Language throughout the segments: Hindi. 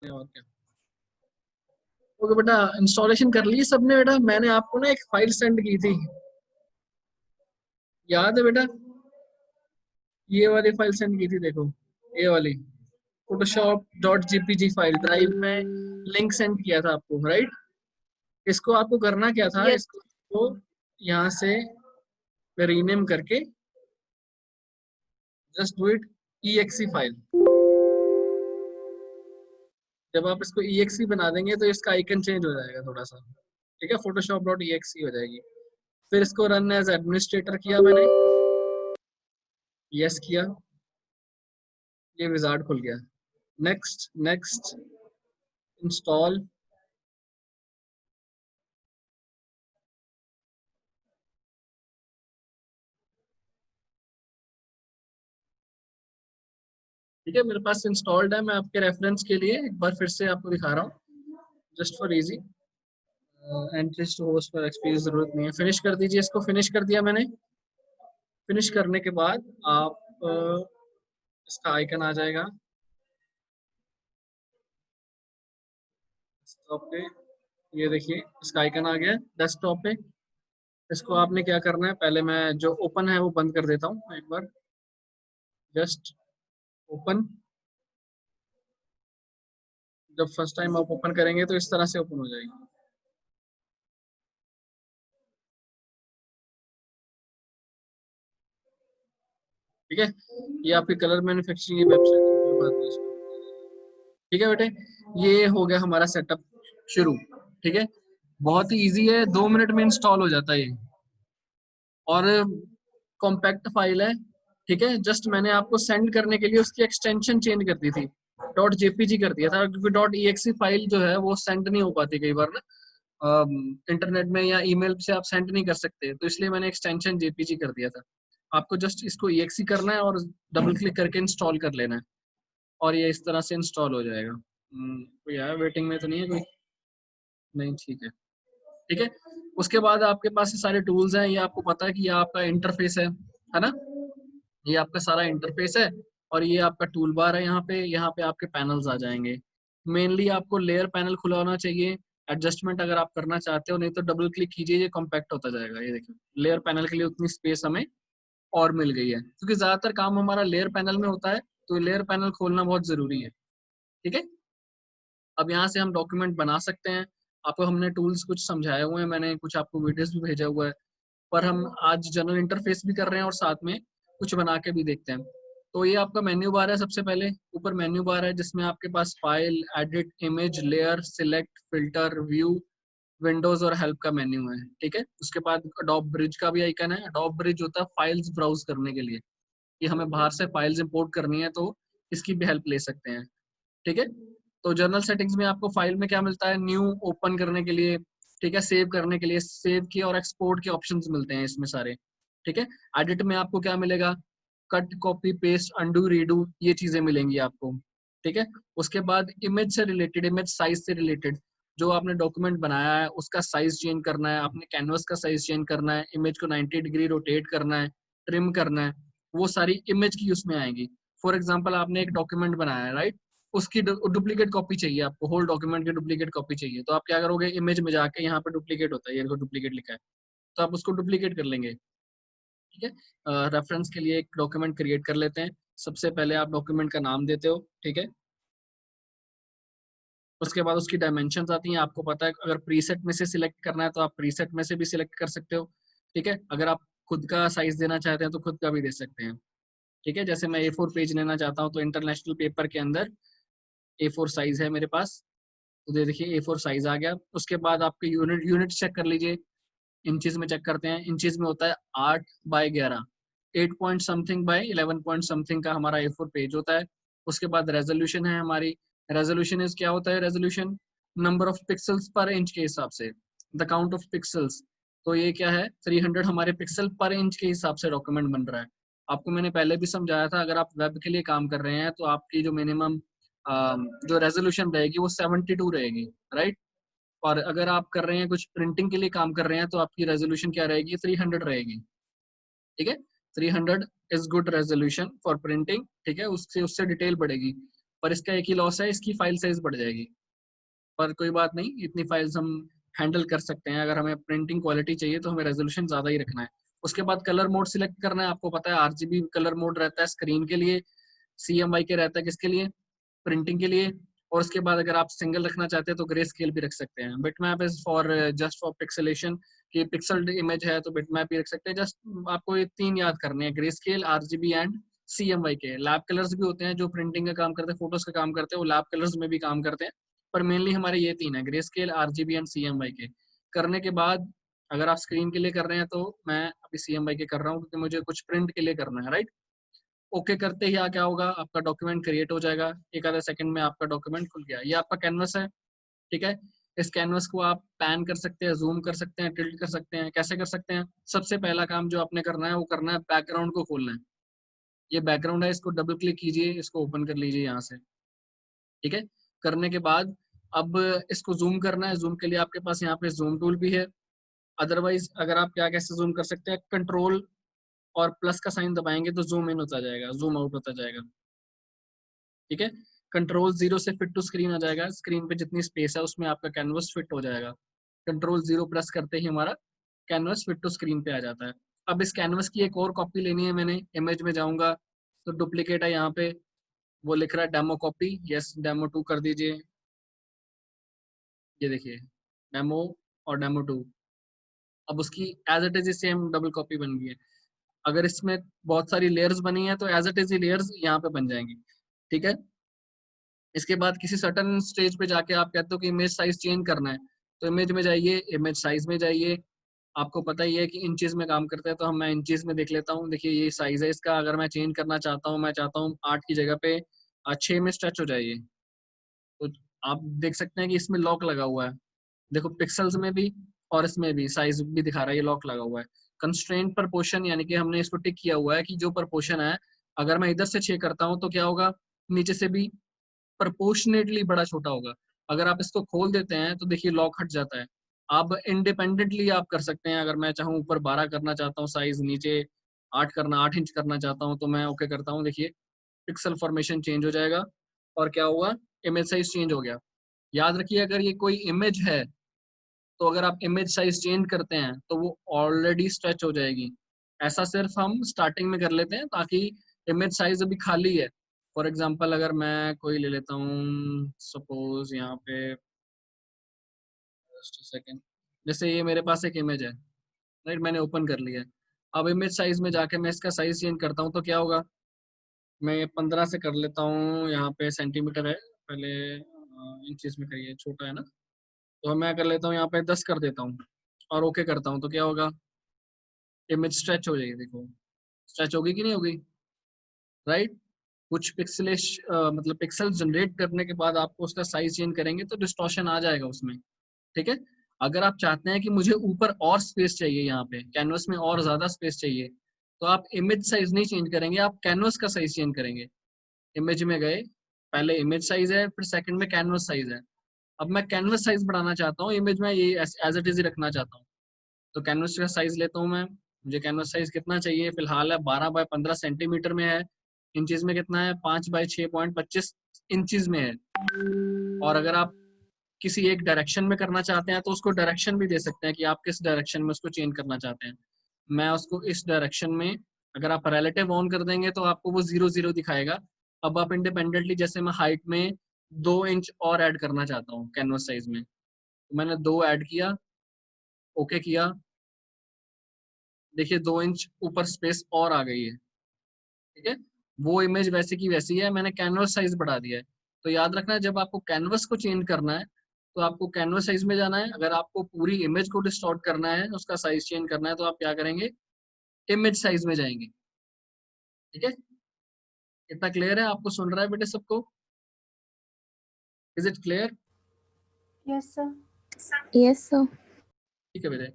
और क्या। ओके बेटा, इंस्टॉलेशन कर ली सबने बेटा? मैंने आपको ना एक फाइल सेंड की थी, याद है बेटा? ये वाली फाइल सेंड की थी, देखो ये वाली Photoshop dot GPG file drive में लिंक सेंड किया था आपको, राइट? इसको आपको करना क्या था, यस। इसको तो यहाँ से रीनेम करके just do it exe file. जब आप इसको exe बना देंगे तो इसका आइकन चेंज हो जाएगा थोड़ा सा, ठीक है? फोटोशॉप डॉट exe हो जाएगी। फिर इसको रन एज एडमिनिस्ट्रेटर किया मैंने, यस किया, ये विजार्ड खुल गया। Next next, install. ठीक है, मेरे पास इंस्टॉल्ड है। मैं आपके रेफरेंस के लिए एक बार फिर से आपको दिखा रहा हूँ, just for easy. Entries to host पर एक्सपीरियंस जरूरत नहीं है। फिनिश कर दीजिए इसको। फिनिश कर दिया मैंने। फिनिश करने के बाद आप इसका आइकन आ जाएगा डेस्कटॉप पे। ये देखिए इसका आइकन आ गया डेस्कटॉप पे। इसको आपने क्या करना है, पहले मैं जो ओपन है वो बंद कर देता हूँ एक बार। Just open. जब फर्स्ट टाइम आप ओपन करेंगे तो इस तरह से ओपन हो जाएगी। ठीक है, ये आपकी कलर मैन्युफैक्चरिंग वेबसाइट। ठीक है बेटे, ये हो गया हमारा सेटअप शुरू। ठीक है, बहुत ही इजी है, 2 मिनट में इंस्टॉल हो जाता है ये, और कॉम्पैक्ट फाइल है। ठीक है, जस्ट मैंने आपको सेंड करने के लिए उसकी एक्सटेंशन चेंज कर दी थी, डॉट जेपीजी कर दिया था, क्योंकि डॉट ईएक्सी फाइल जो है वो सेंड नहीं हो पाती कई बार ना, इंटरनेट में या ईमेल से आप सेंड नहीं कर सकते, तो इसलिए मैंने एक्सटेंशन जेपीजी कर दिया था। आपको जस्ट इसको ईएक्सी करना है और डबल क्लिक करके इंस्टॉल कर लेना है, और ये इस तरह से इंस्टॉल हो जाएगा। कोई आया वेटिंग में तो नहीं है कोई? नहीं, ठीक है। ठीक है, उसके बाद आपके पास ये सारे टूल्स हैं, ये आपको पता है कि ये आपका इंटरफेस है ना? ये आपका सारा इंटरफेस है, और ये आपका टूल बार है। यहाँ पे आपके पैनल्स आ जाएंगे। मेनली आपको लेयर पैनल खुला होना चाहिए, एडजस्टमेंट अगर आप करना चाहते हो, नहीं तो डबल क्लिक कीजिए, ये कॉम्पैक्ट होता जाएगा। ये देखिए लेयर पैनल के लिए उतनी स्पेस हमें और मिल गई है, क्योंकि ज्यादातर काम हमारा लेयर पैनल में होता है, तो लेयर पैनल खोलना बहुत जरूरी है। ठीक है, अब यहाँ से हम डॉक्यूमेंट बना सकते हैं। आपको हमने टूल्स कुछ समझाए हुए हैं, मैंने कुछ आपको वीडियोस भी भेजा हुआ है, पर हम आज जनरल इंटरफेस भी कर रहे हैं और साथ में कुछ बना के भी देखते हैं। तो ये आपका मेन्यू बार है। सबसे पहले ऊपर मेन्यू बार है, जिसमें आपके पास file, edit, image, layer, select, filter, view, windows और हेल्प का मेन्यू है। ठीक है, उसके बाद अडोब ब्रिज का भी आइकन है। अडोब ब्रिज होता है फाइल्स ब्राउज करने के लिए, कि हमें बाहर से फाइल्स इंपोर्ट करनी है तो इसकी भी हेल्प ले सकते हैं। ठीक है, तो जर्नल सेटिंग्स में आपको फाइल में क्या मिलता है, न्यू, ओपन करने के लिए, ठीक है, सेव करने के लिए सेव की और एक्सपोर्ट के ऑप्शंस मिलते हैं इसमें सारे। ठीक है, एडिट में आपको क्या मिलेगा, cut, copy, paste, undo, redo, ये चीजें मिलेंगी आपको। ठीक है, उसके बाद इमेज से रिलेटेड, इमेज साइज से रिलेटेड, जो आपने डॉक्यूमेंट बनाया है उसका साइज चेंज करना है, आपने कैनवस का साइज चेंज करना है, इमेज को 90 डिग्री रोटेट करना है, ट्रिम करना है, वो सारी इमेज की उसमें आएंगी। फॉर एग्जाम्पल आपने एक डॉक्यूमेंट बनाया है, राइट? उसकी डुप्लीकेट कॉपी चाहिए आपको, होल डॉक्यूमेंट की डुप्लीकेट कॉपी चाहिए, तो आप क्या करोगे, इमेज में जाके यहाँ पे डुप्लीकेट होता है, ये डुप्लीकेट लिखा है, तो आप उसको डुप्लीकेट कर लेंगे। ठीक है, रेफरेंस के लिए एक डॉक्यूमेंट क्रिएट कर लेते हैं। सबसे पहले आप डॉक्यूमेंट का नाम देते हो, ठीक है? उसके बाद उसकी डायमेंशंस आती हैं, आपको पता है अगर प्रीसेट में से सिलेक्ट करना है तो आप प्रीसेट में से भी सिलेक्ट कर सकते हो। ठीक है, अगर आप खुद का साइज देना चाहते हैं तो खुद का भी दे सकते हैं। ठीक है, जैसे मैं A4 पेज लेना चाहता हूँ तो इंटरनेशनल पेपर के अंदर A4 साइज है मेरे पास, तो देखिए A4 साइज आ गया। उसके बाद आपके यूनिट चेक कर लीजिए, इंचेस में चेक करते हैं। इंचेस में होता है 8/11, 8 point something bye 11 point something का हमारा A4 पेज होता है। उसके बाद रेजोल्यूशन है हमारी। रेजोल्यूशन इज क्या होता है, रेजोल्यूशन नंबर ऑफ पिक्सल्स पर इंच के हिसाब से, द काउंट ऑफ पिक्सल्स। तो ये क्या है, 300 हमारे पिक्सल पर इंच के हिसाब से डॉक्यूमेंट बन रहा है। आपको मैंने पहले भी समझाया था, अगर आप वेब के लिए काम कर रहे हैं तो आपकी जो मिनिमम जो रेजोल्यूशन रहेगी वो 72 रहेगी, राइट? और अगर आप कर रहे हैं कुछ प्रिंटिंग के लिए काम कर रहे हैं तो आपकी रेजोल्यूशन क्या रहेगी, 300 रहेगी। ठीक है, 300 is good resolution for printing. ठीक है, उससे उससे डिटेल बढ़ेगी। पर इसका एक ही लॉस है, इसकी फाइल साइज बढ़ जाएगी, पर कोई बात नहीं, इतनी फाइल्स हम हैंडल कर सकते हैं। अगर हमें प्रिंटिंग क्वालिटी चाहिए तो हमें रेजोल्यूशन ज़्यादा ही रखना है। उसके बाद कलर मोड सिलेक्ट करना है, आपको पता है आरजीबी कलर मोड रहता है स्क्रीन के लिए, CMYK के रहता है किसके लिए, प्रिंटिंग के लिए। और उसके बाद अगर आप सिंगल रखना चाहते हैं तो ग्रे स्केल भी रख सकते हैं। Bitmap is for just for pixelation, कि पिक्सल इमेज है तो बिटमैप भी रख सकते हैं। जस्ट आपको ये 3 याद करने हैं, grey scale, RGB and CMYK। Lab colours भी होते हैं जो प्रिंटिंग का काम करते हैं, फोटोज का काम करते हैं, वो लैब कलर्स में भी काम करते हैं, पर मेनली हमारे ये 3 है, grey scale, RGB and CMYK। करने के बाद अगर आप स्क्रीन के लिए कर रहे हैं तो मैं अभी CMYK कर रहा हूँ क्योंकि मुझे कुछ प्रिंट के लिए करना है, राइट। ओके करते ही क्या होगा, आपका डॉक्यूमेंट क्रिएट हो जाएगा, एक आधा सेकंड में आपका डॉक्यूमेंट खुल गया। ये आपका कैनवस है, ठीक है। इस कैनवस को आप पैन कर सकते हैं, जूम कर सकते हैं, टिल्ट कर सकते हैं। कैसे कर सकते हैं, सबसे पहला काम जो आपने करना है वो करना है बैकग्राउंड को खोलना है। ये बैकग्राउंड है, इसको डबल क्लिक कीजिए, इसको ओपन कर लीजिए यहाँ से, ठीक है। करने के बाद अब इसको जूम करना है, जूम के लिए आपके पास यहाँ पे जूम टूल भी है। अदरवाइज अगर आप क्या कैसे जूम कर सकते हैं, कंट्रोल और प्लस का साइन दबाएंगे तो जूम इन होता जाएगा, जूम आउट होता जाएगा, ठीक है। कंट्रोल 0 से फिट टू स्क्रीन आ जाएगा, स्क्रीन पे जितनी स्पेस है उसमें आपका कैनवस फिट हो जाएगा। कंट्रोल 0 प्रेस करते ही हमारा कैनवस फिट टू स्क्रीन पे आ जाता है। अब इस कैनवस की एक और कॉपी लेनी है मैंने, इमेज में जाऊंगा तो डुप्लीकेट है यहाँ पे, वो लिख रहा है डेमो कॉपी, यस डेमो 2 कर दीजिए। ये देखिए डेमो और डेमो 2, अब उसकी as it is same double copy बन गई है। अगर इसमें बहुत सारी लेयर्स बनी है तो एज इट इज लेयर्स यहाँ पे बन जाएंगी, ठीक है। इसके बाद किसी सर्टन स्टेज पे जाके आप कहते हो कि इमेज साइज चेंज करना है, तो इमेज में जाइए, इमेज साइज में जाइए। आपको पता ही है कि इंचेस में काम करते हैं, तो हम मैं इंचेस में देख लेता हूँ। देखिए ये साइज है इसका, अगर मैं चेंज करना चाहता हूँ, मैं चाहता हूँ 8 की जगह पे 6 में स्ट्रेच हो जाइए, तो आप देख सकते हैं कि इसमें लॉक लगा हुआ है। देखो पिक्सल्स में भी और इसमें भी साइज भी दिखा रहा है, ये लॉक लगा हुआ है। कंस्ट्रेंट प्रपोर्शन, यानी कि हमने इसको टिक किया हुआ है कि जो प्रपोर्शन है, अगर मैं इधर से 6 करता हूँ तो क्या होगा, नीचे से भी प्रपोर्शनेटली बड़ा छोटा होगा। अगर आप इसको खोल देते हैं तो देखिए लॉक हट जाता है। आप इंडिपेंडेंटली आप कर सकते हैं, अगर मैं चाहूँ ऊपर 12 करना चाहता हूँ साइज, नीचे 8 इंच करना चाहता हूँ, तो मैं ओके करता हूँ। देखिए पिक्सल फॉर्मेशन चेंज हो जाएगा और क्या हुआ, इमेज साइज चेंज हो गया। याद रखिए अगर ये कोई इमेज है तो अगर आप इमेज साइज चेंज करते हैं तो वो ऑलरेडी स्ट्रेच हो जाएगी। ऐसा सिर्फ हम स्टार्टिंग में कर लेते हैं ताकि इमेज साइज अभी खाली है। फॉर एग्जांपल अगर मैं कोई ले लेता हूँ, सपोज यहाँ पे, जस्ट सेकंड, जैसे ये मेरे पास एक इमेज है, राइट, मैंने ओपन कर लिया है। अब इमेज साइज में जाके मैं इसका साइज चेंज करता हूँ तो क्या होगा, मैं 15 से कर लेता हूँ, यहाँ पे सेंटीमीटर है, पहले इंचेस में करिए, छोटा है ना, तो मैं कर लेता हूँ यहाँ पे 10 कर देता हूँ और ओके करता हूँ, तो क्या होगा, इमेज स्ट्रेच हो जाएगी। देखो स्ट्रेच होगी कि नहीं होगी, राइट। कुछ पिक्सलेश मतलब पिक्सल जनरेट करने के बाद आपको उसका साइज चेंज करेंगे तो डिस्टॉर्शन आ जाएगा उसमें, ठीक है। अगर आप चाहते हैं कि मुझे ऊपर और स्पेस चाहिए, यहाँ पे कैनवस में और ज्यादा स्पेस चाहिए, तो आप इमेज साइज नहीं चेंज करेंगे, आप कैनवस का साइज चेंज करेंगे। इमेज में गए, पहले इमेज साइज है, फिर सेकंड में कैनवस साइज है। अब मैं कैनवस साइज बढ़ाना चाहता हूँ, इमेज में ये एज इट इज ही रखना चाहता हूँ, तो कैनवस का साइज लेता हूँ मैं। मुझे कैनवस साइज कितना चाहिए, फिलहाल है 12 बाय 15 सेंटीमीटर में है। इंचेस में कितना है, 5 बाय 6.25 इंचेस में है। और अगर आप किसी एक डायरेक्शन में करना चाहते हैं तो उसको डायरेक्शन भी दे सकते हैं कि आप किस डायरेक्शन में उसको चेंज करना चाहते हैं। मैं उसको इस डायरेक्शन में, अगर आप रिलेटिव ऑन कर देंगे तो आपको वो 0 0 दिखाएगा। अब आप इंडिपेंडेंटली, जैसे मैं हाइट में 2 इंच और ऐड करना चाहता हूँ कैनवस साइज में, तो मैंने 2 ऐड किया, ओके किया, देखिए 2 इंच ऊपर स्पेस और आ गई है, ठीक है। वो इमेज वैसे की वैसी है, मैंने कैनवस साइज बढ़ा दिया है। तो याद रखना है जब आपको कैनवस को चेंज करना है तो आपको कैनवस साइज में जाना है। अगर आपको पूरी इमेज को डिस्टॉर्ट करना है, उसका साइज चेंज करना है, तो आप क्या करेंगे, इमेज साइज में जाएंगे, ठीक है। इतना क्लियर है, आपको सुन रहा है बेटे सबको, is it clear? Yes sir. Yes sir. ठीक है बेटे,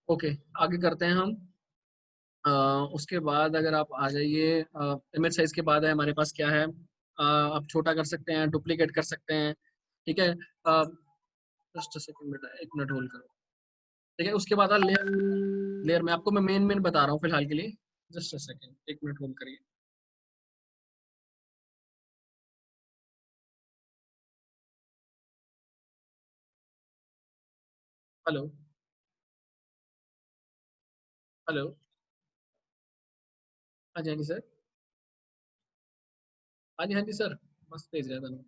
ओके आगे करते हैं हम। उसके बाद अगर आप आ जाइए, इमेज साइज के बाद है हमारे पास क्या है, आप छोटा कर सकते हैं, डुप्लीकेट कर सकते हैं, ठीक है। जस्ट सेकंड बेटा, 1 मिनट होल्ड करो, ठीक है। उसके बाद लेयर, लेयर में आपको मैं मेन मेन बता रहा हूँ फिलहाल के लिए, जस्ट सेकंड, 1 मिनट होल्ड करिए। हेलो हेलो, हाँ जी हाँ जी सर, हाँ जी सर, बस भेज रहा था मैं।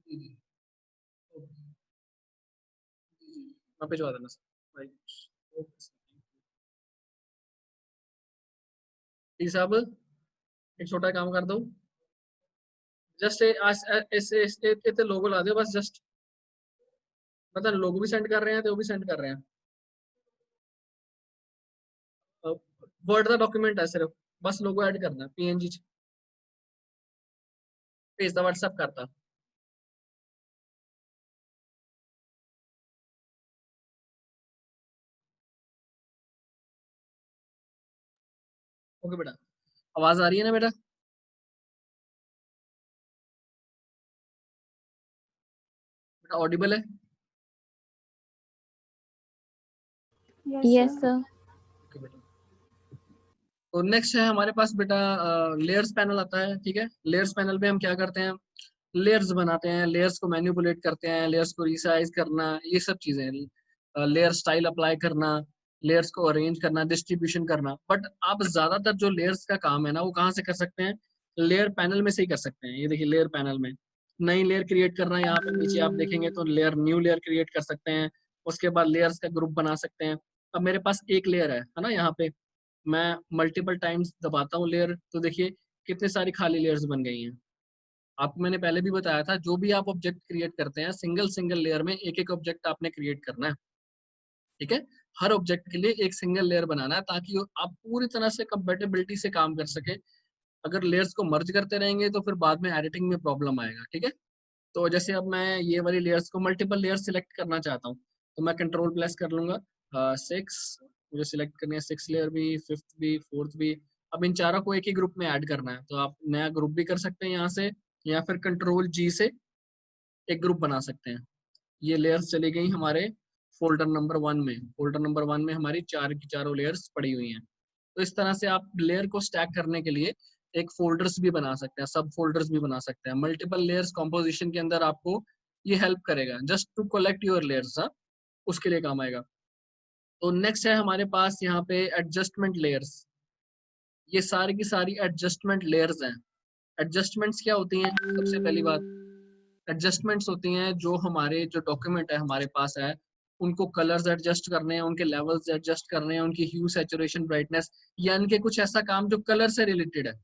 जी जी, ओके, जी जी, मैं भिजवा देना सर, राइट, ओके सर। जी साहब, एक छोटा काम कर दो, जस्ट इस लोगो ला दो बस, जस्ट मतलब लोगो भी सेंड कर रहे हैं तो वो भी सेंड कर रहे हैं। वर्ड का डॉक्यूमेंट है सिर्फ, बस लोगो ऐड करना है पीएनजी च, भेजदा व्हाट्सएप करता। ओके बेटा, आवाज आ रही है ना बेटा? बेटा ऑडिबल है? Yes, sir. ओके बेटा, तो नेक्स्ट है हमारे पास बेटा लेयर्स पैनल आता है, ठीक है। लेयर्स पैनल पे हम क्या करते हैं, लेयर्स बनाते हैं, लेयर्स को मैनिपुलेट करते हैं, लेयर्स को रिसाइज करना, ये सब चीजें, लेयर स्टाइल अप्लाई करना, लेयर्स को अरेंज करना, डिस्ट्रीब्यूशन करना। बट आप ज्यादातर जो लेयर्स का काम है ना, वो कहाँ से कर सकते हैं, लेयर पैनल में से ही कर सकते हैं। ये देखिए लेयर पैनल में नई लेयर क्रिएट करना, यहाँ पे नीचे आप देखेंगे तो लेयर, न्यू लेयर क्रिएट कर सकते हैं। उसके बाद लेयर्स का ग्रुप बना सकते हैं। अब मेरे पास एक लेयर है ना, यहाँ पे मैं मल्टीपल टाइम्स दबाता हूँ लेयर, तो देखिए कितनी सारी खाली लेयर्स बन गई हैं। आपको मैंने पहले भी बताया था, जो भी आप ऑब्जेक्ट क्रिएट करते हैं सिंगल सिंगल लेयर में एक एक ऑब्जेक्ट आपने क्रिएट करना है, ठीक है। हर ऑब्जेक्ट के लिए एक सिंगल लेयर बनाना है, ताकि आप पूरी तरह से कंपेटेबिलिटी से काम कर सके। अगर लेयर्स को मर्ज करते रहेंगे तो फिर बाद में एडिटिंग में प्रॉब्लम आएगा, ठीक है। तो जैसे अब मैं ये वाली लेयर्स को मल्टीपल लेयर सिलेक्ट करना चाहता हूँ, तो मैं कंट्रोल प्लस कर लूंगा, 6 मुझे सिलेक्ट करनी है, 6 लेयर भी, 5th भी, 4th भी। अब इन चारों को एक ही ग्रुप में ऐड करना है, तो आप नया ग्रुप भी कर सकते हैं यहाँ से, या फिर कंट्रोल जी से एक ग्रुप बना सकते हैं। ये लेयर्स चली गई हमारे फोल्डर नंबर 1 में। फोल्डर नंबर 1 में हमारी चार की चारों लेयर्स पड़ी हुई हैं। तो इस तरह से आप लेयर को स्टैक करने के लिए एक फोल्डर्स भी बना सकते हैं, सब फोल्डर्स भी बना सकते हैं। मल्टीपल लेयर्स कॉम्पोजिशन के अंदर आपको ये हेल्प करेगा, just to collect your layers, उसके लिए काम आएगा। तो नेक्स्ट है हमारे पास यहाँ पे एडजस्टमेंट लेयर्स। ये सारी की सारी एडजस्टमेंट लेयर्स हैं। एडजस्टमेंट्स क्या होती हैं, सबसे पहली बात, एडजस्टमेंट्स होती हैं जो हमारे जो डॉक्यूमेंट है हमारे पास है, उनको कलर्स एडजस्ट करने हैं, उनके लेवल्स एडजस्ट करने हैं, उनकी ह्यू, सैचुरेशन, ब्राइटनेस, यानी कि कुछ ऐसा काम जो कलर से रिलेटेड है,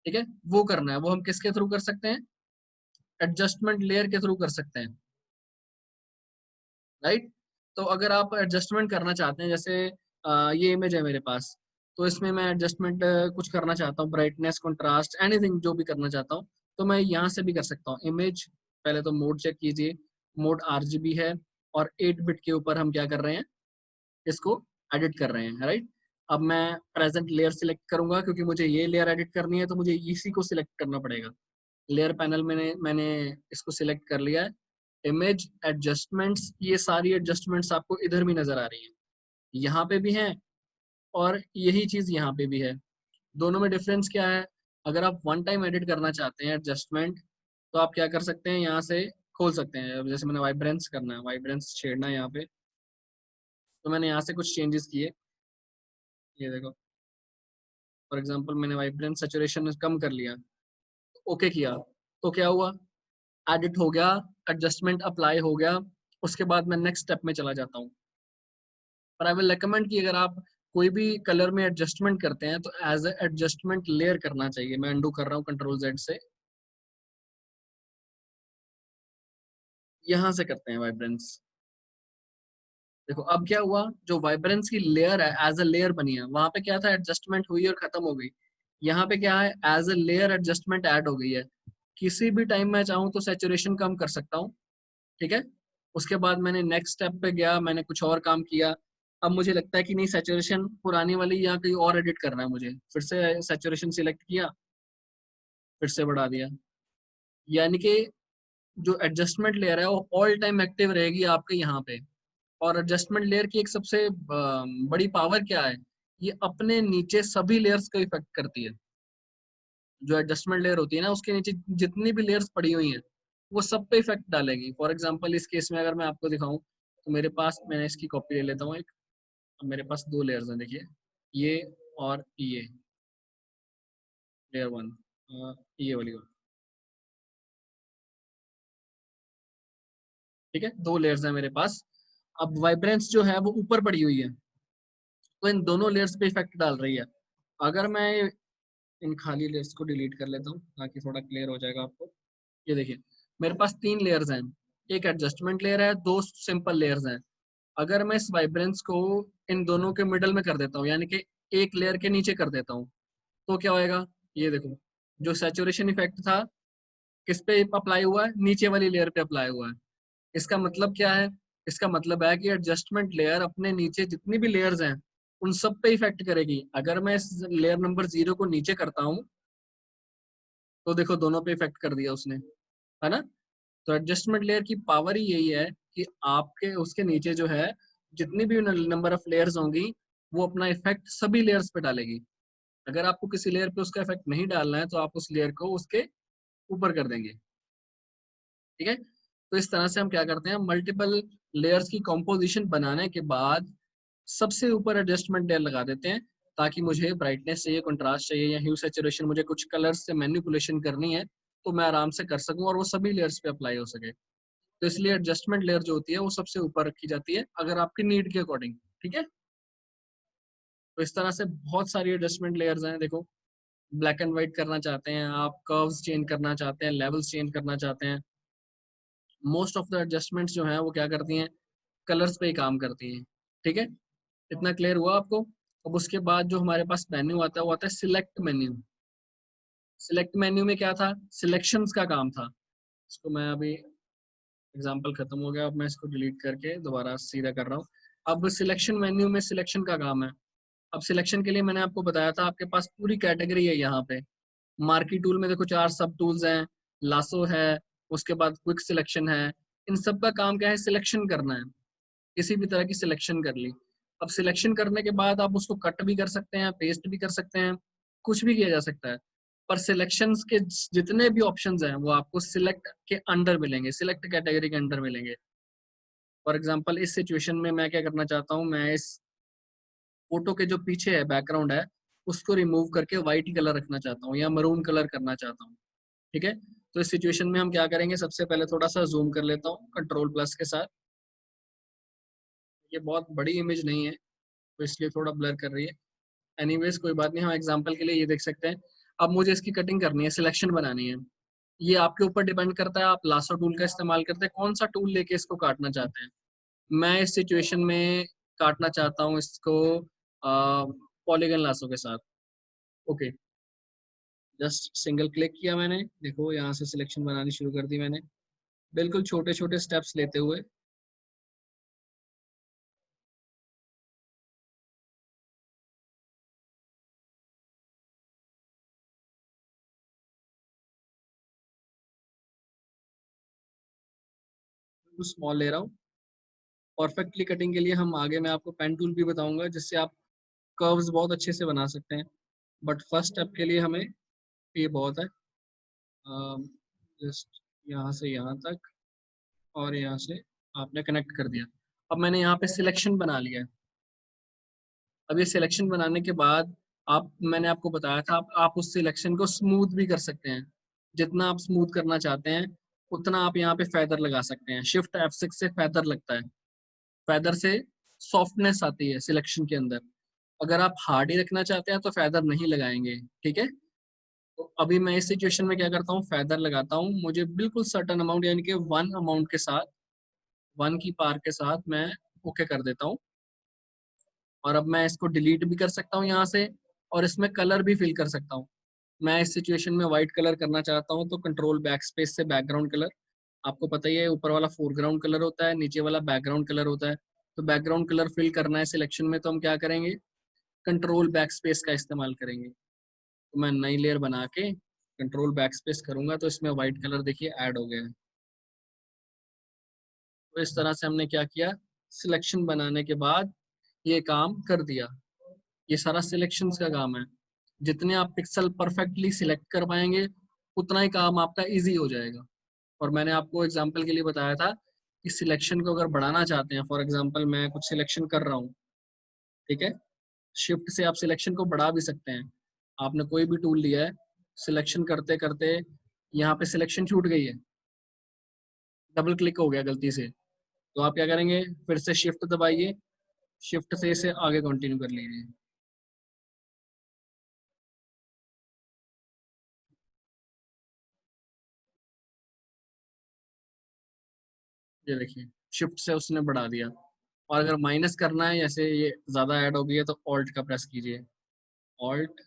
ठीक है, वो करना है। वो हम किसके थ्रू कर सकते हैं, एडजस्टमेंट लेयर के थ्रू कर सकते हैं, राइट। तो अगर आप एडजस्टमेंट करना चाहते हैं, जैसे ये इमेज है मेरे पास, तो इसमें मैं एडजस्टमेंट कुछ करना चाहता हूँ, ब्राइटनेस, कंट्रास्ट, एनीथिंग जो भी करना चाहता हूँ, तो मैं यहाँ से भी कर सकता हूँ। इमेज, पहले तो मोड चेक कीजिए, मोड आरजीबी है, और 8 बिट के ऊपर हम क्या कर रहे हैं, इसको एडिट कर रहे हैं, राइट। अब मैं प्रेजेंट लेयर सिलेक्ट करूंगा, क्योंकि मुझे ये लेयर एडिट करनी है, तो मुझे इसी को सिलेक्ट करना पड़ेगा। लेयर पैनल में मैंने इसको सिलेक्ट कर लिया है। इमेज, एडजस्टमेंट्स, ये सारी एडजस्टमेंट्स आपको इधर भी नजर आ रही हैं, यहाँ पे भी हैं, और यही चीज यहाँ पे भी है। दोनों में डिफरेंस क्या है, अगर आप वन टाइम एडिट करना चाहते हैं एडजस्टमेंट, तो आप क्या कर सकते हैं, यहाँ से खोल सकते हैं। अब जैसे मैंने वाइब्रेंस करना है, वाइब्रेंस छेड़ना है यहाँ पे, तो मैंने यहाँ से कुछ चेंजेस किए, ये देखो, फॉर एग्जांपल मैंने वाइब्रेंस सैचुरेशन कम कर लिया, ओके किया, तो क्या हुआ, एडिट हो गया, एडजस्टमेंट अप्लाई हो गया। उसके बाद मैं नेक्स्ट स्टेप में चला जाता हूँ। पर आई विल रिकमेंड कि अगर आप कोई भी कलर में एडजस्टमेंट करते हैं, तो एज ए एडजस्टमेंट लेयर करना चाहिए। मैं अंडू कर रहा हूँ कंट्रोल जेड से, यहाँ से करते हैं वाइब्रेंस। देखो अब क्या हुआ, जो वाइब्रेंस की लेयर है एज अ लेयर बनी है, वहां पे क्या था, एडजस्टमेंट हुई और खत्म हो गई। यहाँ पे क्या है, as a layer adjustment add हो गई है। किसी भी टाइम मैं चाहूँ तो सैचुरेशन कम कर सकता हूँ, ठीक है। उसके बाद मैंने नेक्स्ट स्टेप पे गया, मैंने कुछ और काम किया। अब मुझे लगता है कि नहीं, सैचुरेशन पुरानी वाली या कहीं और एडिट करना है मुझे, फिर से सैचुरेशन सिलेक्ट किया, फिर से बढ़ा दिया। यानी कि जो एडजस्टमेंट लेयर है वो ऑल टाइम एक्टिव रहेगी आपके यहाँ पे। और एडजस्टमेंट लेयर की एक सबसे बड़ी पावर क्या है, ये अपने नीचे सभी लेयर्स को इफेक्ट करती है। जो एडजस्टमेंट लेयर होती है ना, उसके नीचे जितनी भी लेयर्स पड़ी हुई हैं, वो सब पे इफेक्ट डालेगी। फॉर एग्जांपल इस केस में अगर मैं आपको दिखाऊं तो मेरे पास, मैंने इसकी कॉपी ले लेता हूँ एक। अब मेरे पास दो लेयर्स हैं, देखिए ये और ये, लेयर 1 ये वाली वन, ठीक है, दो लेयर्स हैं मेरे पास। अब वाइब्रेंस जो है वो ऊपर पड़ी हुई है, तो इन दोनों लेयर्स पे इफेक्ट डाल रही है। अगर मैं इन खाली लेयर्स को डिलीट कर लेता हूँ ताकि थोड़ा क्लियर हो जाएगा आपको। ये देखिए मेरे पास तीन लेयर्स हैं, एक एडजस्टमेंट लेयर है, दो सिंपल लेयर्स हैं। अगर मैं इस वाइब्रेंस को इन दोनों के मिडल में कर देता हूँ, यानी कि एक लेयर के नीचे कर देता हूँ, तो क्या होएगा, ये देखो जो सैचुरेशन इफेक्ट था किस पे अप्लाई हुआ है, नीचे वाली लेयर पे अप्लाई हुआ है। इसका मतलब क्या है, इसका मतलब है कि एडजस्टमेंट लेयर अपने नीचे जितनी भी लेयर्स हैं उन सब पे इफेक्ट करेगी। अगर मैं इस लेयर नंबर 0 को नीचे करता हूँ तो देखो दोनों पे इफेक्ट कर दिया उसने, है ना। तो एडजस्टमेंट लेयर की पावर ही यही है कि आपके उसके नीचे जो है जितनी भी नंबर ऑफ लेयर्स होंगी वो अपना इफेक्ट सभी लेयर्स पे डालेगी। अगर आपको किसी लेयर पे उसका इफेक्ट नहीं डालना है तो आप उस लेयर को उसके ऊपर कर देंगे, ठीक है। तो इस तरह से हम क्या करते हैं, मल्टीपल लेयर्स की कॉम्पोजिशन बनाने के बाद सबसे ऊपर एडजस्टमेंट लेयर लगा देते हैं, ताकि मुझे ब्राइटनेस चाहिए, कंट्रास्ट चाहिए या ह्यू सैचुरेशन, मुझे कुछ कलर्स से मैनिपुलेशन करनी है तो मैं आराम से कर सकूं और वो सभी लेयर्स पे अप्लाई हो सके। तो इसलिए एडजस्टमेंट लेयर जो होती है वो सबसे ऊपर रखी जाती है अगर आपकी नीड के अकॉर्डिंग, ठीक है। तो इस तरह से बहुत सारी एडजस्टमेंट लेयर्स हैं। देखो ब्लैक एंड व्हाइट करना चाहते हैं आप, कर्व्स चेंज करना चाहते हैं, लेवल्स चेंज करना चाहते हैं, मोस्ट ऑफ द एडजस्टमेंट्स जो हैं वो क्या करती हैं, कलर्स पे ही काम करती हैं, ठीक है। इतना क्लियर हुआ आपको। अब उसके बाद जो हमारे पास मेन्यू आता है वो आता है सिलेक्ट मेन्यू। सिलेक्ट मेन्यू में क्या था, सिलेक्शंस का काम था। इसको मैं अभी एग्जांपल खत्म हो गया, अब मैं इसको डिलीट करके दोबारा सीधा कर रहा हूँ। अब सिलेक्शन मेन्यू में सिलेक्शन का काम है। अब सिलेक्शन के लिए मैंने आपको बताया था आपके पास पूरी कैटेगरी है यहाँ पे। मार्की टूल में देखो 4 सब टूल्स हैं, लासो है, उसके बाद क्विक सिलेक्शन है। इन सब का काम क्या है, सिलेक्शन करना है। किसी भी तरह की सिलेक्शन कर ली। अब सिलेक्शन करने के बाद आप उसको कट भी कर सकते हैं, पेस्ट भी कर सकते हैं, कुछ भी किया जा सकता है। पर सिलेक्शंस के जितने भी ऑप्शंस हैं वो आपको सिलेक्ट के अंडर मिलेंगे, सिलेक्ट कैटेगरी के अंडर मिलेंगे। फॉर एग्जांपल इस सिचुएशन में मैं क्या करना चाहता हूँ, मैं इस फोटो के जो पीछे है बैकग्राउंड है उसको रिमूव करके व्हाइट कलर रखना चाहता हूँ या मरून कलर करना चाहता हूँ, ठीक है। तो इस सिचुएशन में हम क्या करेंगे, सबसे पहले थोड़ा सा जूम कर लेता हूँ कंट्रोल प्लस के साथ। ये बहुत बड़ी इमेज नहीं है तो इसलिए थोड़ा ब्लर कर रही है। एनीवेज कोई बात नहीं, हम एग्जांपल के लिए ये देख सकते हैं। अब मुझे इसकी कटिंग करनी है, सिलेक्शन बनानी है। ये आपके ऊपर डिपेंड करता है, आप लासो टूल का इस्तेमाल करते हैं, कौन सा टूल लेके इसको काटना चाहते हैं। मैं इस सिचुएशन में काटना चाहता हूँ इसको पॉलीगन लासो के साथ। ओके, जस्ट सिंगल क्लिक किया मैंने, देखो यहाँ से सिलेक्शन बनानी शुरू कर दी मैंने, बिल्कुल छोटे छोटे स्टेप्स लेते हुए। स्मॉल ले रहा हूँ। परफेक्टली कटिंग के लिए हम आगे, मैं आपको पेन टूल भी बताऊंगा जिससे आप कर्व्स बहुत अच्छे से बना सकते हैं। बट फर्स्ट स्टेप के लिए हमें ये बहुत है, जस्ट यहाँ से यहाँ तक और यहाँ से आपने कनेक्ट कर दिया। अब मैंने यहाँ पे सिलेक्शन बना लिया है। अब ये सिलेक्शन बनाने के बाद आप, मैंने आपको बताया था आप उस सिलेक्शन को स्मूथ भी कर सकते हैं। जितना आप स्मूथ करना चाहते हैं उतना आप यहाँ पे फेदर लगा सकते हैं। शिफ्ट F6 से फेदर लगता है, फेदर से सॉफ्टनेस आती है सिलेक्शन के अंदर। अगर आप हार्ड ही रखना चाहते हैं तो फेदर नहीं लगाएंगे, ठीक है। तो अभी मैं इस सिचुएशन में क्या करता हूँ, फेदर लगाता हूँ। मुझे बिल्कुल सर्टन अमाउंट यानी कि 1 अमाउंट के साथ, 1 की पार के साथ मैं ओके कर देता हूँ। और अब मैं इसको डिलीट भी कर सकता हूँ यहाँ से और इसमें कलर भी फिल कर सकता हूँ। मैं इस सिचुएशन में व्हाइट कलर करना चाहता हूँ तो कंट्रोल बैक स्पेस से बैकग्राउंड कलर, आपको पता ही है ऊपर वाला फोरग्राउंड कलर होता है, नीचे वाला बैकग्राउंड कलर होता है। तो बैकग्राउंड कलर फिल करना है सिलेक्शन में तो हम क्या करेंगे, कंट्रोल बैक स्पेस का इस्तेमाल करेंगे। तो मैं नई लेयर बना के कंट्रोल बैक स्पेस करूंगा तो इसमें व्हाइट कलर देखिए ऐड हो गया है। तो इस तरह से हमने क्या किया, सिलेक्शन बनाने के बाद ये काम कर दिया। ये सारा सिलेक्शंस का काम है। जितने आप पिक्सल परफेक्टली सिलेक्ट कर पाएंगे उतना ही काम आपका इजी हो जाएगा। और मैंने आपको एग्जांपल के लिए बताया था कि सिलेक्शन को अगर बढ़ाना चाहते हैं, फॉर एग्जांपल मैं कुछ सिलेक्शन कर रहा हूँ, ठीक है, शिफ्ट से आप सिलेक्शन को बढ़ा भी सकते हैं। आपने कोई भी टूल लिया है, सिलेक्शन करते करते यहाँ पे सिलेक्शन छूट गई है, डबल क्लिक हो गया गलती से, तो आप क्या करेंगे, फिर से शिफ्ट दबाइए, शिफ्ट से इसे आगे कंटिन्यू कर लीजिए। ये देखिए, शिफ्ट से उसने बढ़ा दिया। और अगर माइनस करना है, जैसे ये ज्यादा ऐड हो गई है, तो ऑल्ट का प्रेस कीजिए, ऑल्ट,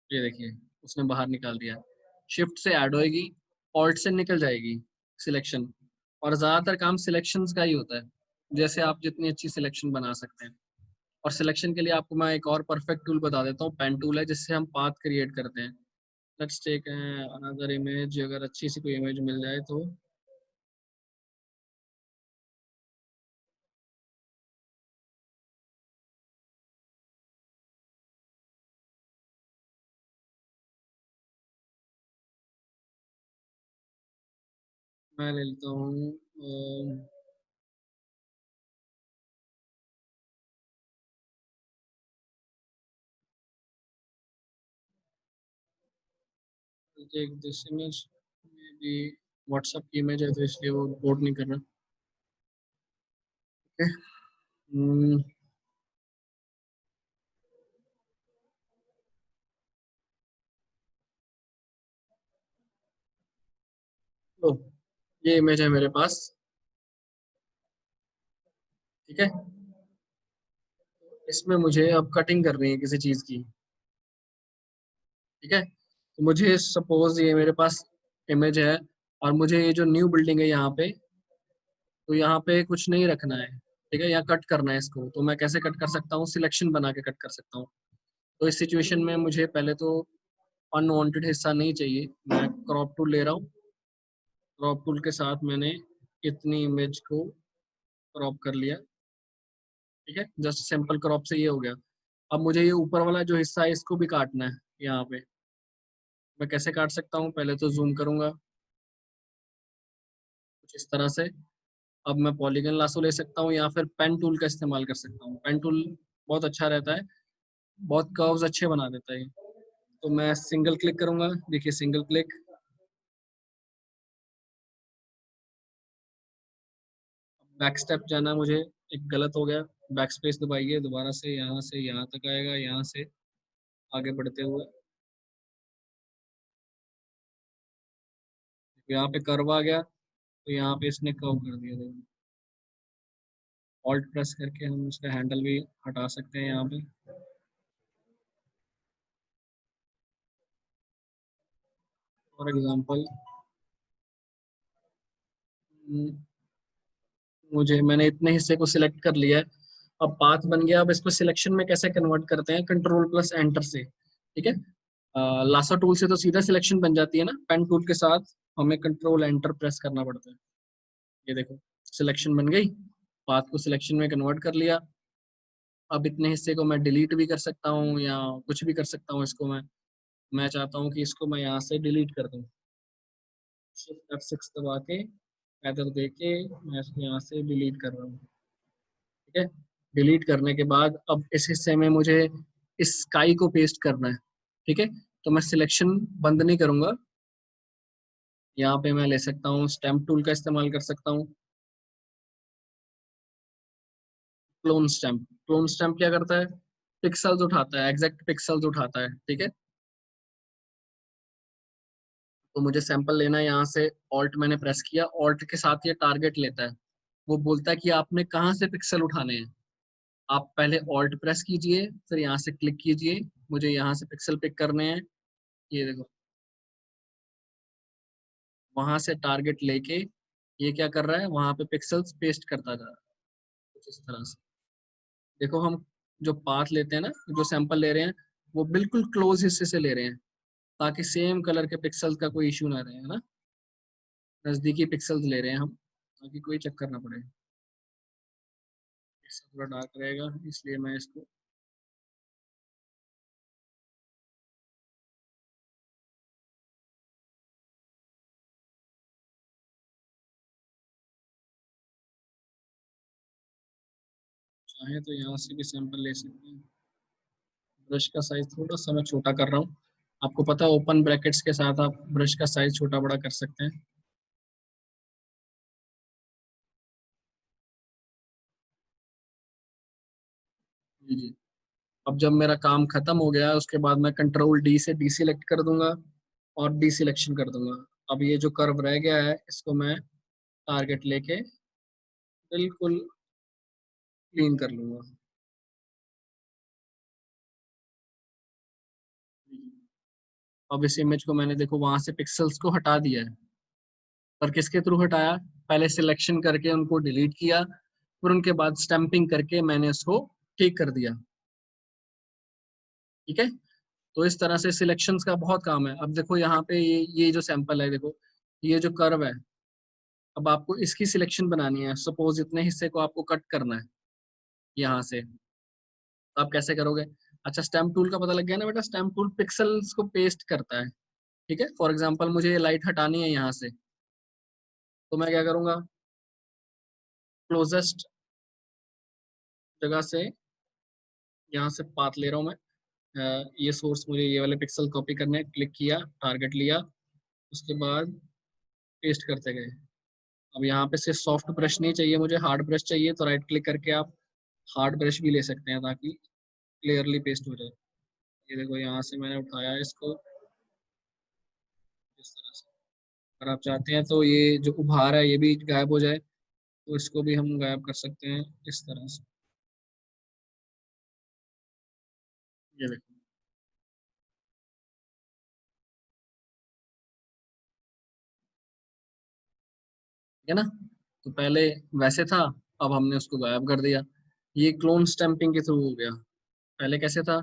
ये देखिए उसने बाहर निकाल दिया। शिफ्ट से ऐड होएगी, ऑल्ट से निकल जाएगी सिलेक्शन। और ज्यादातर काम सिलेक्शंस का ही होता है, जैसे आप जितनी अच्छी सिलेक्शन बना सकते हैं। और सिलेक्शन के लिए आपको मैं एक और परफेक्ट टूल बता देता हूँ, पेन टूल है, जिससे हम पाथ क्रिएट करते हैं। लेट्स टेक अनदर इमेज, अगर अच्छी सी कोई इमेज मिल जाए तो। मैं ले लेता हूँ take this image, maybe WhatsApp की इमेज है तो इसलिए वो लोड नहीं कर रहा। ओके, तो ये इमेज है मेरे पास, ठीक है। इसमें मुझे अब कटिंग करनी है किसी चीज की, ठीक है। तो मुझे सपोज ये मेरे पास इमेज है, और मुझे ये जो न्यू बिल्डिंग है यहाँ पे, तो यहाँ पे कुछ नहीं रखना है, ठीक है, यहाँ कट करना है इसको। तो मैं कैसे कट कर सकता हूँ, सिलेक्शन बना के कट कर सकता हूँ। तो इस सिचुएशन में मुझे पहले तो अनवांटेड हिस्सा नहीं चाहिए, मैं क्रॉप टूल ले रहा हूँ। क्रॉप टूल के साथ मैंने इतनी इमेज को क्रॉप कर लिया, ठीक है, जस्ट सिंपल क्रॉप से ये हो गया। अब मुझे ये ऊपर वाला जो हिस्सा है इसको भी काटना है यहाँ पे। मैं कैसे काट सकता हूँ, पहले तो जूम करूंगा कुछ इस तरह से। अब मैं पॉलीगन लासो ले सकता हूँ, या फिर पेन टूल का इस्तेमाल कर सकता हूँ। पेन टूल बहुत अच्छा रहता है, बहुत कर्व्स अच्छे बना देता है। तो मैं सिंगल क्लिक करूंगा, देखिए सिंगल क्लिक, बैक स्टेप जाना है मुझे, एक गलत हो गया, बैक स्पेस दबाइए, दोबारा से यहाँ तक आएगा, यहाँ से आगे बढ़ते हुए यहाँ पे कर्व आ गया, तो यहाँ पे इसने कर्व कर दिया। देखो, ऑल्ट प्रेस करके हम उसका हैंडल भी हटा सकते हैं यहाँ पे। फॉर एग्जांपल मुझे, मैंने इतने हिस्से को सिलेक्ट कर लिया है, अब पाथ बन गया। अब इसको सिलेक्शन में कैसे कन्वर्ट करते हैं, कंट्रोल प्लस एंटर से, ठीक है। लासा टूल से तो सीधा सिलेक्शन बन जाती है ना, पेन टूल के साथ हमें कंट्रोल एंटर प्रेस करना पड़ता है। ये देखो, सिलेक्शन बन गई, पाथ को सिलेक्शन में कन्वर्ट कर लिया। अब इतने हिस्से को मैं डिलीट भी कर सकता हूँ, या कुछ भी कर सकता हूँ इसको। मैं चाहता हूँ कि इसको मैं यहाँ से डिलीट कर दूँ, शिफ्ट F6 दबा के एडर दे के मैं इसको यहाँ से डिलीट कर रहा हूँ, ठीक है। डिलीट करने के बाद अब इस हिस्से में मुझे इस स्काई को पेस्ट करना है, ठीक है। तो मैं सिलेक्शन बंद नहीं करूंगा, यहाँ पे मैं ले सकता हूँ स्टैम्प टूल का इस्तेमाल कर सकता हूँ। क्लोन स्टैम्प, क्लोन स्टैम्प क्या करता है, पिक्सल्स उठाता है, एग्जैक्ट पिक्सल्स उठाता है, ठीक है। तो मुझे सैंपल लेना है, यहाँ से ऑल्ट मैंने प्रेस किया, ऑल्ट के साथ ये टारगेट लेता है। वो बोलता है कि आपने कहाँ से पिक्सल उठाने हैं। आप पहले ऑल्ट प्रेस कीजिए, फिर यहाँ से क्लिक कीजिए, मुझे यहाँ से पिक्सल पिक करने हैं। ये देखो, वहां से टारगेट लेके ये क्या कर रहा है, वहां पे पिक्सल्स पेस्ट करता जा रहा है कुछ इस तरह से। देखो, हम जो पाथ लेते हैं ना, जो सैंपल ले रहे हैं, वो बिल्कुल क्लोज हिस्से से ले रहे हैं, ताकि सेम कलर के पिक्सल का कोई इशू ना रहे, है ना। नजदीकी पिक्सल्स ले रहे हैं हम, ताकि कोई चक्कर ना पड़े। इससे थोड़ा डार्क रहेगा, इसलिए मैं इसको चाहे तो यहाँ से भी सैंपल ले सकते हैं। ब्रश का साइज थोड़ा सा मैं छोटा कर रहा हूँ। आपको पता है ओपन ब्रैकेट्स के साथ आप ब्रश का साइज छोटा बड़ा कर सकते हैं। जी जी। अब जब मेरा काम खत्म हो गया है उसके बाद मैं कंट्रोल डी से डी सिलेक्ट कर दूंगा और डी सिलेक्शन कर दूंगा। अब ये जो कर्व रह गया है इसको मैं टारगेट लेके बिल्कुल क्लीन कर लूंगा। अब इस इमेज को मैंने देखो वहां से पिक्सल्स को हटा दिया है, पर किसके थ्रू हटाया? पहले सिलेक्शन करके उनको डिलीट किया, फिर उनके बाद स्टैंपिंग करके मैंने इसको ठीक कर दिया। ठीक है, तो इस तरह से सिलेक्शंस का बहुत काम है। अब देखो यहाँ पे ये जो सैंपल है, देखो ये जो कर्व है, अब आपको इसकी सिलेक्शन बनानी है। सपोज इतने हिस्से को आपको कट करना है यहाँ से, तो आप कैसे करोगे? अच्छा, स्टैम्प टूल का पता लग गया ना बेटा? स्टैम्प टूल पिक्सल्स को पेस्ट करता है। ठीक है, फॉर एग्जाम्पल मुझे ये लाइट हटानी है यहाँ से, तो मैं क्या करूंगा? क्लोजेस्ट जगह से यहाँ से पाथ ले रहा हूँ मैं। ये सोर्स मुझे ये वाले पिक्सल कॉपी करने हैं, क्लिक किया, टारगेट लिया, उसके बाद पेस्ट करते गए। अब यहाँ पे सिर्फ सॉफ्ट ब्रश नहीं चाहिए मुझे, हार्ड ब्रश चाहिए, तो राइट क्लिक करके आप हार्ड ब्रश भी ले सकते हैं ताकि क्लियरली पेस्ट हो जाए। ये देखो यहाँ से मैंने उठाया इसको इस तरह से। अगर आप चाहते हैं तो ये जो उभार है ये भी गायब हो जाए, तो इसको भी हम गायब कर सकते हैं इस तरह से। ये देखो, ठीक है ना? तो पहले वैसे था, अब हमने उसको गायब कर दिया। ये क्लोन स्टैंपिंग के थ्रू हो गया। पहले कैसे था?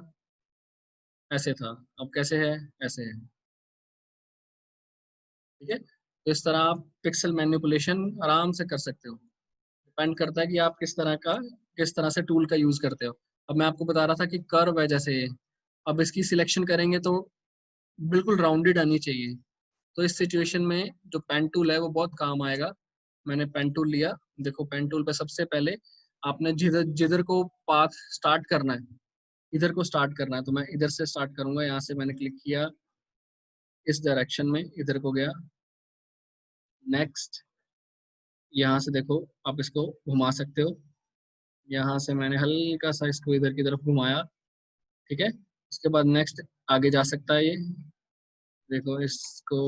ऐसे था। अब कैसे है? ऐसे है। ठीक है, तो इस तरह आप पिक्सल मैनिपुलेशन आराम से कर सकते हो। डिपेंड करता है कि आप किस तरह से टूल का यूज करते हो। अब मैं आपको बता रहा था कि कर्व है जैसे ये, अब इसकी सिलेक्शन करेंगे तो बिल्कुल राउंडेड आनी चाहिए। तो इस सिचुएशन में जो पेन टूल है वो बहुत काम आएगा। मैंने पेन टूल लिया। देखो पेन टूल पे सबसे पहले आपने जिधर जिधर को पाथ स्टार्ट करना है, इधर को स्टार्ट करना है, तो मैं इधर से स्टार्ट करूंगा। यहाँ से मैंने क्लिक किया, इस डायरेक्शन में इधर को गया। नेक्स्ट, यहाँ से देखो आप इसको घुमा सकते हो। यहाँ से मैंने हल्का सा इसको इधर की तरफ घुमाया। ठीक है, उसके बाद नेक्स्ट आगे जा सकता है ये। देखो इसको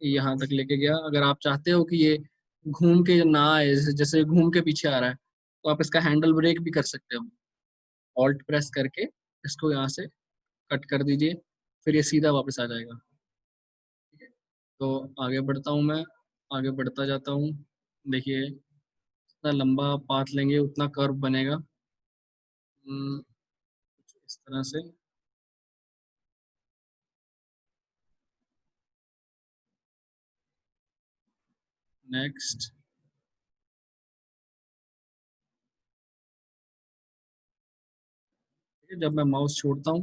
यहाँ तक लेके गया। अगर आप चाहते हो कि ये घूम के ना आए, जैसे घूम के पीछे आ रहा है, तो आप इसका हैंडल ब्रेक भी कर सकते हो। ऑल्ट प्रेस करके इसको यहाँ से कट कर दीजिए, फिर ये सीधा वापस आ जाएगा। ठीक है, तो आगे बढ़ता हूँ मैं, आगे बढ़ता जाता हूँ। देखिए जितना लंबा पाथ लेंगे उतना कर्व बनेगा। कुछ इस तरह से। नेक्स्ट, जब मैं माउस छोड़ता हूँ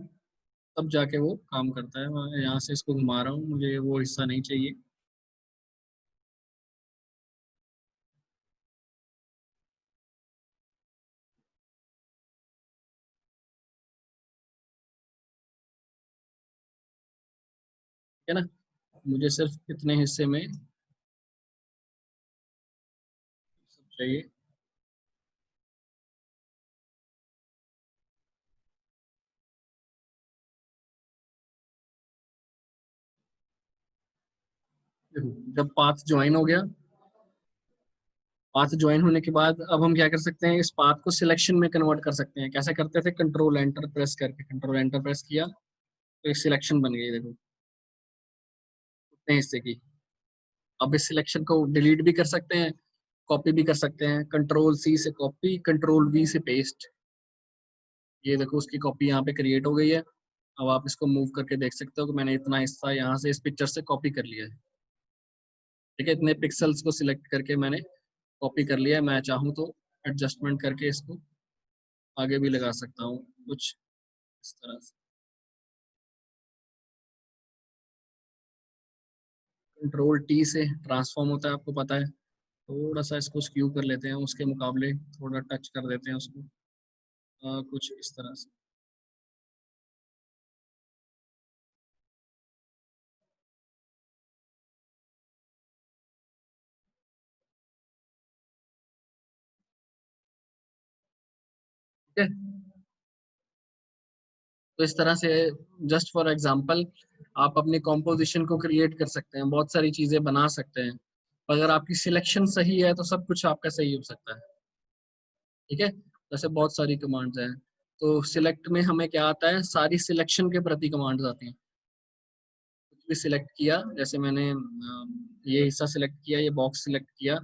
तब जाके वो काम करता है। मैं यहाँ से इसको घुमा रहा हूँ, मुझे वो हिस्सा नहीं चाहिए। ठीक है ना? मुझे सिर्फ इतने हिस्से में सब चाहिए। देखो जब पाथ ज्वाइन हो गया, पाथ ज्वाइन होने के बाद अब हम क्या कर सकते हैं? इस पाथ को सिलेक्शन में कन्वर्ट कर सकते हैं। कैसे करते थे? कंट्रोल एंटर प्रेस करके, कंट्रोल एंटर प्रेस किया तो एक सिलेक्शन बन गई। देखो उतने हिस्से की। अब इस सिलेक्शन को डिलीट भी कर सकते हैं, कॉपी भी कर सकते हैं। कंट्रोल सी से कॉपी, कंट्रोल वी से पेस्ट। ये देखो उसकी कॉपी यहाँ पे क्रिएट हो गई है। अब आप इसको मूव करके देख सकते हो कि मैंने इतना हिस्सा यहाँ से इस पिक्चर से कॉपी कर लिया है। ठीक है, इतने पिक्सल्स को सिलेक्ट करके मैंने कॉपी कर लिया है। मैं चाहूँ तो एडजस्टमेंट करके इसको आगे भी लगा सकता हूँ कुछ इस तरह से। कंट्रोल टी से ट्रांसफॉर्म होता है, आपको पता है। थोड़ा सा इसको स्क्यू कर लेते हैं, उसके मुकाबले थोड़ा टच कर देते हैं उसको। कुछ इस तरह से। ठीक है, तो इस तरह से जस्ट फॉर एग्जांपल आप अपनी कॉम्पोजिशन को क्रिएट कर सकते हैं, बहुत सारी चीजें बना सकते हैं। अगर आपकी सिलेक्शन सही है तो सब कुछ आपका सही हो सकता है। ठीक है, जैसे बहुत सारी कमांड्स हैं, तो सिलेक्ट में हमें क्या आता है, सारी सिलेक्शन के प्रति कमांड्स आती हैं। कुछ भी सिलेक्ट किया, जैसे मैंने ये हिस्सा सिलेक्ट किया, ये बॉक्स सिलेक्ट किया,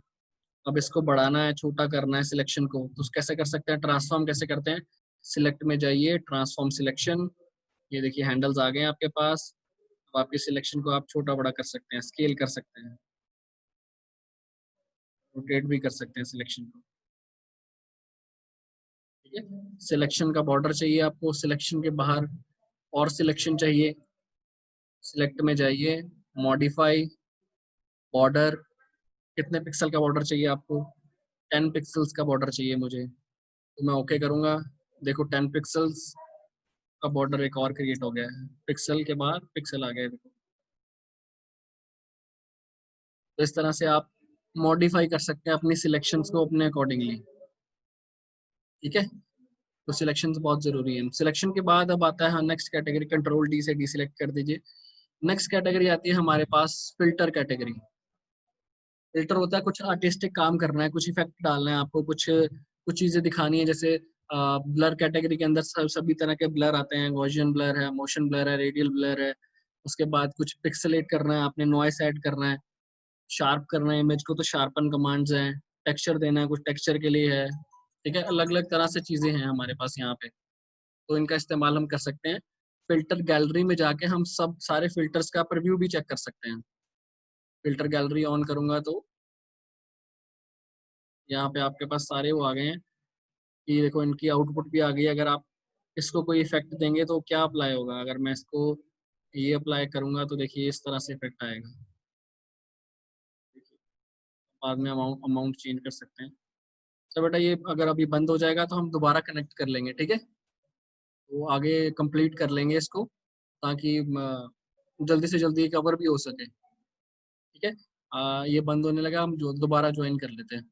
अब इसको बढ़ाना है, छोटा करना है सिलेक्शन को, तो कैसे कर सकते हैं, ट्रांसफॉर्म कैसे करते हैं, सिलेक्ट में जाइए, ट्रांसफॉर्म सिलेक्शन, ये देखिए हैंडल्स आ गए हैं आपके पास। अब आपके सिलेक्शन को आप छोटा बड़ा कर सकते हैं, स्केल कर सकते हैं, रोटेट भी कर सकते हैं सिलेक्शन को। ठीक है, सिलेक्शन का बॉर्डर चाहिए आपको, सिलेक्शन के बाहर और सिलेक्शन चाहिए, सिलेक्ट में जाइए, मॉडिफाई बॉर्डर, कितने पिक्सल का बॉर्डर चाहिए आपको, 10 पिक्सल्स का बॉर्डर चाहिए मुझे, तो मैं ओके करूंगा। देखो 10 पिक्सल्स का बॉर्डर एक और क्रिएट हो गया है, पिक्सल के बाद पिक्सल आ गया है, देखो। तो इस तरह से आप मॉडिफाई कर सकते हैं अपनी सिलेक्शंस को अपने अकॉर्डिंगली। ठीक है, तो सिलेक्शन बहुत जरूरी है। सिलेक्शन के बाद अब आता है हाँ नेक्स्ट कैटेगरी, कंट्रोल डी से डिसिलेक्ट कर दीजिए। नेक्स्ट कैटेगरी आती है हमारे पास फिल्टर कैटेगरी। फिल्टर होता है कुछ आर्टिस्टिक काम करना है, कुछ इफेक्ट डालना है आपको, कुछ कुछ चीजें दिखानी है, जैसे ब्लर कैटेगरी के अंदर सभी तरह के ब्लर आते हैं, गॉसियन ब्लर है, मोशन ब्लर है, रेडियल ब्लर है। उसके बाद कुछ पिक्सलेट करना है आपने, नॉइस ऐड करना है, शार्प करना है इमेज को, तो शार्पन कमांड्स हैं, टेक्सचर देना है, कुछ टेक्सचर के लिए है। ठीक है, अलग अलग तरह से चीजें हैं हमारे पास यहाँ पे, तो इनका इस्तेमाल हम कर सकते हैं। फिल्टर गैलरी में जाके हम सब सारे फिल्टर्स का प्रीव्यू भी चेक कर सकते हैं। फिल्टर गैलरी ऑन करूंगा तो यहाँ पे आपके पास सारे वो आ गए हैं, कि देखो इनकी आउटपुट भी आ गई है। अगर आप इसको कोई इफेक्ट देंगे तो क्या अप्लाई होगा, अगर मैं इसको ये अप्लाई करूंगा तो देखिए इस तरह से इफेक्ट आएगा। बाद में अमाउंट अमाउंट चेंज कर सकते हैं। तो बेटा ये अगर अभी बंद हो जाएगा तो हम दोबारा कनेक्ट कर लेंगे, ठीक है, तो आगे कंप्लीट कर लेंगे इसको, ताकि जल्दी से जल्दी कवर भी हो सके। ठीक है, ये बंद होने लगा, हम जो दोबारा ज्वाइन कर लेते हैं।